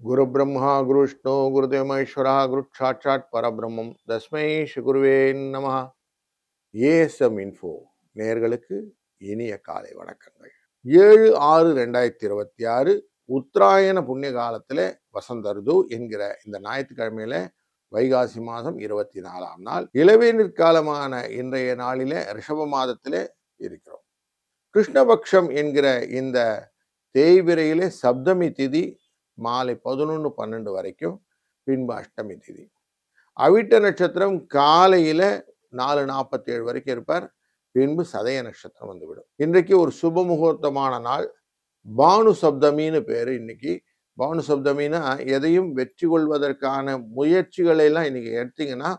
குரு பிரம்மா குரு விஷ்ணு குருதேவ மகேஸ்வரா குரு சாட்சாத் பரபிரம்மம் தஸ்மை ஸ்ரீ குருவே நமஹ. ஏஎஸ்எம் இன்ஃபோ நேயர்களுக்கு இனிய காலை வணக்கங்கள். 7/6/2026 உத்தராயண புண்ணிய காலத்திலே வசந்த ருது என்கிற இந்த ஞாயிற்றுக்கிழமையில வைகாசி மாதம் 24ஆம் நாள் இளவேனிற் காலமான இன்றைய நாளிலே ரிஷப மாதத்திலே இருக்கிறோம். கிருஷ்ணபக்ஷம் என்கிற இந்த தேய்பிரையிலே சப்தமி திதி மாலை 11:12 வரைக்கும், பின்பு அஷ்டமி திதி. அவிட்ட நட்சத்திரம் காலையில 4:47 வரைக்கும் இருப்பார், பின்பு சதய நட்சத்திரம் வந்துவிடும். இன்றைக்கு ஒரு சுப முகூர்த்தமான நாள். பானு சப்தமின்னு பேரு. இன்னைக்கு பானு சப்தமின்னா எதையும் வெற்றி கொள்வதற்கான முயற்சிகளை எல்லாம் இன்னைக்கு எடுத்தீங்கன்னா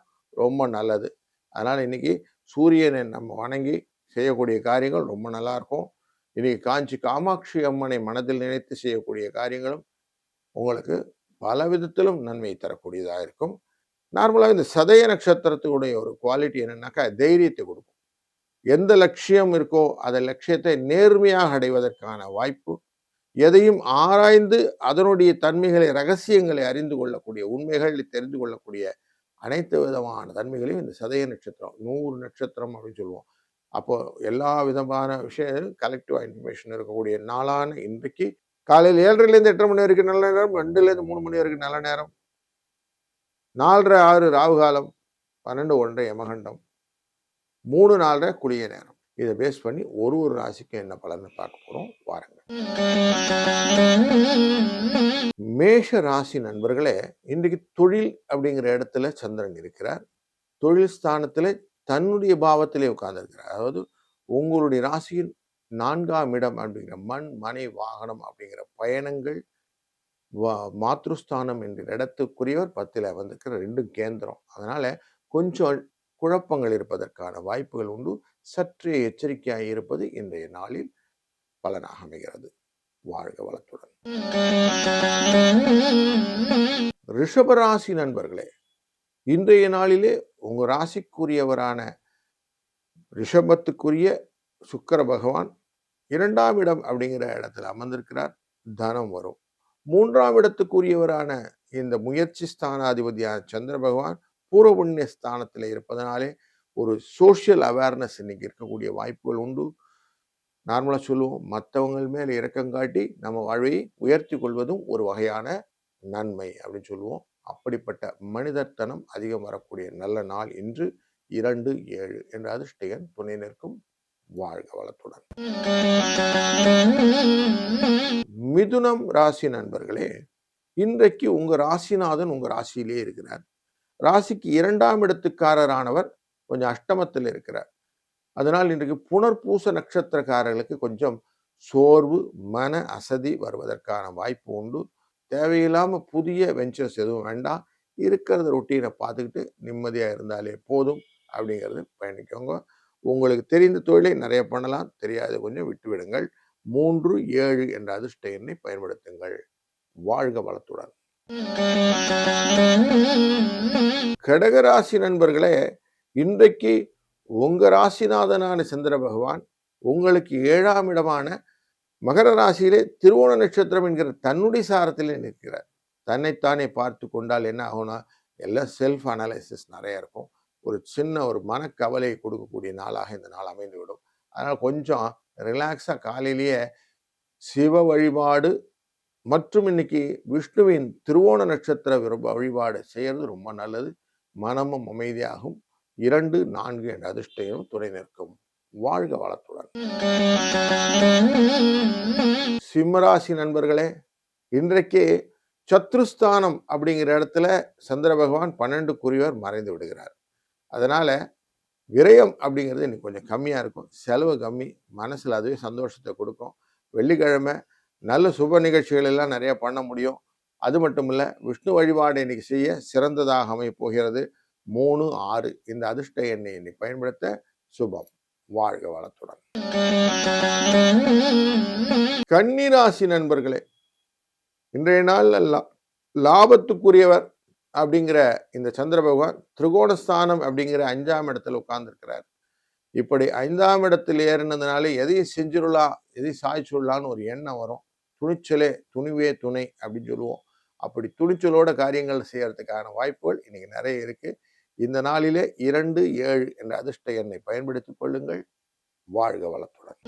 ரொம்ப நல்லது. அதனால இன்னைக்கு சூரியனை நம்ம வணங்கி செய்யக்கூடிய காரியங்கள் ரொம்ப நல்லா இருக்கும். இன்னைக்கு காஞ்சி காமாட்சி அம்மனை மனதில் நினைத்து செய்யக்கூடிய காரியங்களும் உங்களுக்கு பல விதத்திலும் நன்மை தரக்கூடியதாக இருக்கும். நார்மலாக இந்த சதய நட்சத்திரத்துடைய ஒரு குவாலிட்டி என்னன்னாக்கா தைரியத்தை கொடுக்கும். எந்த லட்சியம் இருக்கோ அந்த லட்சியத்தை நேர்மையாக அடைவதற்கான வாய்ப்பு, எதையும் ஆராய்ந்து அதனுடைய தன்மைகளை ரகசியங்களை அறிந்து கொள்ளக்கூடிய உண்மைகளை தெரிந்து கொள்ளக்கூடிய அனைத்து விதமான தன்மைகளையும் இந்த சதய நட்சத்திரம் 100 நட்சத்திரம் அப்படின்னு சொல்லுவோம். அப்போ எல்லா விதமான விஷயம் கலெக்டிவ் இன்ஃபர்மேஷன் இருக்கக்கூடிய நாளான இன்றைக்கு காலையில் 7:30 8:30 மணி வரைக்கும் நல்ல நேரம், 2 3 மணி வரைக்கும் நல்ல நேரம், 4:30 6 ராகு காலம், 12 1 யமகண்டம், 3 4 குளிய நேரம். இதை பேஸ் பண்ணி ஒரு ராசிக்கு என்ன பலன்னு பார்க்க போறோம். வாருங்க. மேஷ ராசி நண்பர்களே, இன்றைக்கு தொழில் அப்படிங்கிற இடத்துல சந்திரன் இருக்கிறார். தொழில் ஸ்தானத்துல தன்னுடைய பாவத்திலே உட்கார்ந்திருக்கிறார். அதாவது உங்களுடைய ராசியின் 4ஆம் இடம் அப்படிங்கிற மண் மனை வாகனம் அப்படிங்கிற பயணங்கள், மாத்ருஸ்தானம் என்கிற இடத்துக்குரியவர் 10ல் வந்திருக்கிற 2 கேந்திரம். அதனால கொஞ்சம் குழப்பங்கள் இருப்பதற்கான வாய்ப்புகள் உண்டு. சற்றே எச்சரிக்கையாக இருப்பது இன்றைய நாளில் பலனாக அமைகிறது. வாழ்க வளத்துடன். ரிஷபராசி நண்பர்களே, இன்றைய நாளிலே உங்க ராசிக்குரியவரான ரிஷபத்துக்குரிய சுக்கிர பகவான் 2ஆம் இடம் அப்படிங்கிற இடத்துல அமர்ந்திருக்கிறார். தனம் வரும். 3ஆம் இடத்துக்குரியவரான இந்த முயற்சி ஸ்தானாதிபதியான சந்திர பகவான் பூர்வ புண்ணிய ஸ்தானத்தில் இருப்பதனாலே ஒரு சோசியல் அவேர்னஸ் இன்னைக்கு இருக்கக்கூடிய வாய்ப்புகள் உண்டு. நார்மலாக சொல்லுவோம், மற்றவங்கள் மேல் இரக்கம் காட்டி நம்ம வாழ்வை உயர்த்தி கொள்வதும் ஒரு வகையான நன்மை அப்படின்னு சொல்லுவோம். அப்படிப்பட்ட மனிதத்தனம் அதிகம் வரக்கூடிய நல்ல நாள் இன்று 2/7 என்ற அதிர்ஷ்ட துணை நிற்கும். வாழ்க வளத்துடன். மிதுனம் ராசி நண்பர்களே, இன்றைக்கு உங்க ராசிநாதன் உங்க ராசியிலே இருக்கிறார். ராசிக்கு 2ஆம் இடத்துக்காரரானவர் கொஞ்சம் அஷ்டமத்தில் இருக்கிறார். அதனால் இன்றைக்கு புனர்பூச நட்சத்திரக்காரர்களுக்கு கொஞ்சம் சோர்வு, மன அசதி வருவதற்கான வாய்ப்பு உண்டு. தேவையில்லாம புதிய வெஞ்சர்ஸ் எதுவும் வேண்டாம். இருக்கிறத ரொட்டீனை பார்த்துக்கிட்டு நிம்மதியாக இருந்தாலே போதும் அப்படிங்கிறது பயணிக்கோங்க. உங்களுக்கு தெரிந்த தொழிலை நிறைய பண்ணலாம், தெரியாது கொஞ்சம் விட்டுவிடுங்கள். 3/7 என்ற அதிர்ஷ்ட எண்ணை பயன்படுத்துங்கள். வாழ்க வளத்துடன். கடகராசி நண்பர்களே, இன்றைக்கு உங்க ராசிநாதனான சந்திர பகவான் உங்களுக்கு 7ஆம் இடமான மகர ராசியிலே திருவோண நட்சத்திரம் என்கிற தன்னுடைய சாரத்திலே நிற்கிறார். தன்னைத்தானே பார்த்து கொண்டால் என்ன ஆகும்னா, எல்லாம் செல்ஃப் அனலைசிஸ் நிறைய இருக்கும். ஒரு சின்ன ஒரு மனக்கவலையை கொடுக்கக்கூடிய நாளாக இந்த நாள் அமைந்துவிடும். அதனால் கொஞ்சம் ரிலாக்ஸாக காலையிலேயே சிவ வழிபாடு மற்றும் இன்னைக்கு விஷ்ணுவின் திருவோண நட்சத்திர வழிபாடு செய்யறது ரொம்ப நல்லது. மனமும் அமைதியாகும். 2 4 என்ற அதிர்ஷ்டம் துணை நிற்கும். வாழ்க வளத்துடன். சிம்மராசி நண்பர்களே, இன்றைக்கு சத்ருஸ்தானம் அப்படிங்கிற இடத்துல சந்திர பகவான் 12க்குரியவர் மறைந்து விடுகிறார். அதனால விரயம் அப்படிங்கிறது இன்னைக்கு கொஞ்சம் கம்மியாக இருக்கும். செலவு கம்மி, மனசில் அதுவே சந்தோஷத்தை கொடுக்கும். வெள்ளிக்கிழமை நல்ல சுப நிகழ்ச்சிகள் எல்லாம் நிறைய பண்ண முடியும். அது மட்டும் இல்லை, விஷ்ணு வழிபாடு இன்னைக்கு செய்ய சிறந்ததாக அமைய போகிறது. 3 6 இந்த அதிர்ஷ்ட எண்ணை இன்னைக்கு பயன்படுத்த சுபம். வாழ்க வளத்துடன். கன்னிராசி நண்பர்களே, இன்றைய நாள் லாபத்துக்குரியவர் அப்படிங்கிற இந்த சந்திர பகவான் திரிகோணஸ்தானம் அப்படிங்கிற 5ஆம் இடத்துல உட்கார்ந்துருக்கிறார். இப்படி 5ஆம் இடத்தில் ஏறினதுனால எதையும் செஞ்சிடலாம், எதையும் சாய்ச்சிடலான்னு ஒரு எண்ணம் வரும். துணிச்சலே துணிவே துணை அப்படின்னு சொல்லுவோம். அப்படி துணிச்சலோட காரியங்கள் செய்யறதுக்கான வாய்ப்புகள் இன்னைக்கு நிறைய இருக்கு. இந்த நாளிலே 2, 7 என்ற அதிர்ஷ்ட எண்ணை பயன்படுத்திக் கொள்ளுங்கள். வாழ்க வளத்துடன்.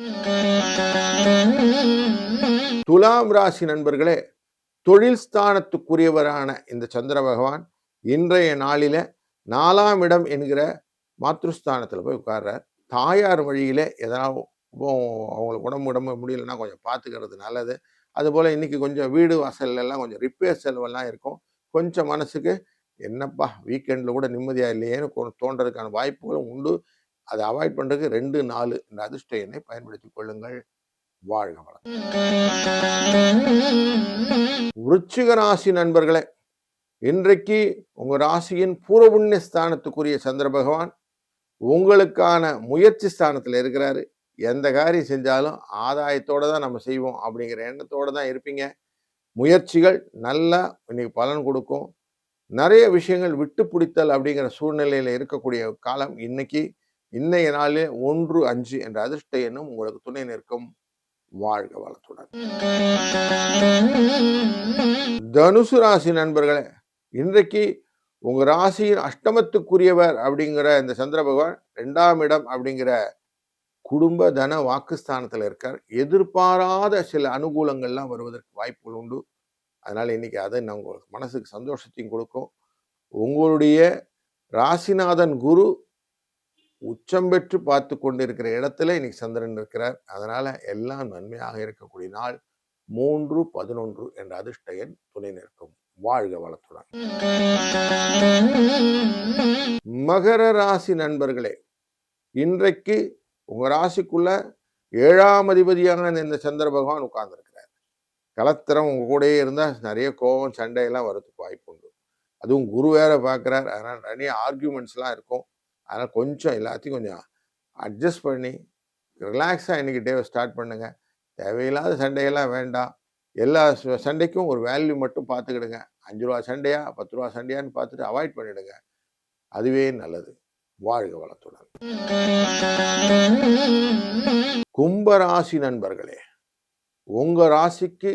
துலாம் ராசி நண்பர்களே, தொழில் ஸ்தானத்துக்குரியவரான இந்த சந்திர பகவான் இன்றைய நாளில 4ஆம் இடம் என்கிற மாத்ருஸ்தானத்துல போய் உட்கார்றார். தாயார் வழியில ஏதாவது அவங்களுக்கு உடம்பு முடியலன்னா கொஞ்சம் பார்த்துக்கிறது நல்லது. அதுபோல இன்னைக்கு கொஞ்சம் வீடு வாசல்ல எல்லாம் கொஞ்சம் ரிப்பேர் செலவெல்லாம் இருக்கும். கொஞ்சம் மனசுக்கு என்னப்பா வீக்கெண்ட்ல கூட நிம்மதியா இல்லையேன்னு தோன்றதுக்கான வாய்ப்புகளும் உண்டு. அதை அவாய்ட் பண்றதுக்கு 2, 4 இந்த அதிர்ஷ்ட எண்ணை பயன்படுத்திக் கொள்ளுங்கள். வாழ்க வளம். விருச்சிக ராசி நண்பர்களே, இன்றைக்கு உங்க ராசியின் பூர்வ புண்ணிய ஸ்தானத்துக்குரிய சந்திர பகவான் உங்களுக்கான முயற்சி ஸ்தானத்துல இருக்கிறாரு. எந்த காரியம் செஞ்சாலும் ஆதாயத்தோட தான் நம்ம செய்வோம் அப்படிங்கிற எண்ணத்தோட தான் இருப்பீங்க. முயற்சிகள் நல்லா இன்னைக்கு பலன் கொடுக்கும். நிறைய விஷயங்கள் விட்டு பிடித்தல் அப்படிங்கிற சூழ்நிலையில இருக்கக்கூடிய காலம் இன்னைக்கு. இன்னைய நாளில் 1, 5 என்ற அதிர்ஷ்ட எண்ணும் உங்களுக்கு துணை நிற்கும். வாழ்க வளத்துடன். தனுசு ராசி நண்பர்களே, இன்றைக்கு உங்க ராசியின் அஷ்டமத்துக்குரியவர் அப்படிங்கிற இந்த சந்திர பகவான் 2ஆம் இடம் அப்படிங்கிற குடும்ப தன வாக்குஸ்தானத்துல இருக்கார். எதிர்பாராத சில அனுகூலங்கள்லாம் வருவதற்கு வாய்ப்புகள் உண்டு. அதனால இன்னைக்கு அதை உங்களுக்கு மனசுக்கு சந்தோஷத்தையும் கொடுக்கும். உங்களுடைய ராசிநாதன் குரு உச்சம் பெற்று பார்த்து கொண்டிருக்கிற இடத்துல இன்னைக்கு சந்திரன் இருக்கிறார். அதனால எல்லாம் நன்மையாக இருக்கக்கூடிய நாள். 3, 11 என்ற அதிர்ஷ்ட எண் துணை நிற்கும். வாழ்க வளத்துடன். மகர ராசி நண்பர்களே, இன்றைக்கு உங்க ராசிக்குள்ள 7ஆம் அதிபதியான இந்த சந்திர பகவான் உட்கார்ந்துருக்கிறார். கலத்திரம் உங்க கூடயே இருந்தா நிறைய கோபம் சண்டையெல்லாம் வரதுக்கு வாய்ப்பு உண்டு. அதுவும் குரு வேற பார்க்கிறார். அதனால நிறைய ஆர்கியூமெண்ட்ஸ்லாம் இருக்கும். அதனால் கொஞ்சம் எல்லாத்தையும் கொஞ்சம் அட்ஜஸ்ட் பண்ணி ரிலாக்ஸாக இன்றைக்கி டேவை ஸ்டார்ட் பண்ணுங்க. தேவையில்லாத சண்டையெல்லாம் வேண்டாம். எல்லா சண்டைக்கும் ஒரு வேல்யூ மட்டும் பார்த்துக்கிடுங்க. 5 ரூபா சண்டையா 10 ரூபா சண்டையான்னு பார்த்துட்டு அவாய்ட் பண்ணிடுங்க. அதுவே நல்லது. வாழ்க வளத்துடன். கும்பராசி நண்பர்களே, உங்க ராசிக்கு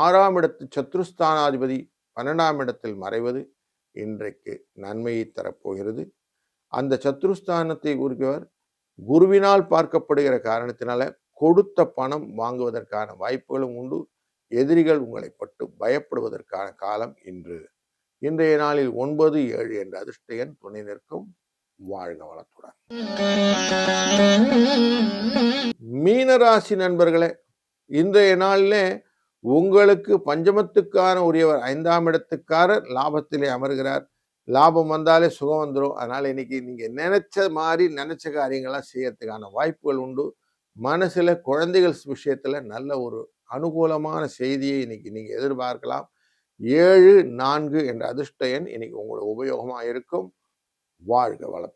6ஆம் இடத்து சத்ருஸ்தானாதிபதி 12ஆம் இடத்தில் மறைவது இன்றைக்கு நன்மையை தரப்போகிறது. அந்த சத்ருஸ்தானத்தை குறிப்பவர் குருவினால் பார்க்கப்படுகிற காரணத்தினால கொடுத்த பணம் வாங்குவதற்கான வாய்ப்புகளும் உண்டு. எதிரிகள் உங்களை பட்டு பயப்படுவதற்கான காலம் இன்று. இன்றைய நாளில் 9, 7 என்ற அதிர்ஷ்ட எண் துணை நிற்கும். வாழ்க வளத்துடன். மீனராசி நண்பர்களே, இன்றைய நாளிலே உங்களுக்கு பஞ்சமத்துக்கான உரியவர் 5ஆம் இடத்துக்காரர் லாபத்திலே அமர்கிறார். லாபம் வந்தாலே சுகம் வந்துடும். அதனால இன்னைக்கு நீங்க நினைச்ச மாதிரி நினைச்ச காரியங்கள்லாம் செய்யறதுக்கான வாய்ப்புகள் உண்டு. மனசுல குழந்தைகள் விஷயத்துல நல்ல ஒரு அனுகூலமான செய்தியை இன்னைக்கு நீங்க எதிர்பார்க்கலாம். 7, 4 என்ற அதிர்ஷ்ட எண் இன்னைக்கு உங்களுக்கு உபயோகமா இருக்கும். வாழ்க வளம்.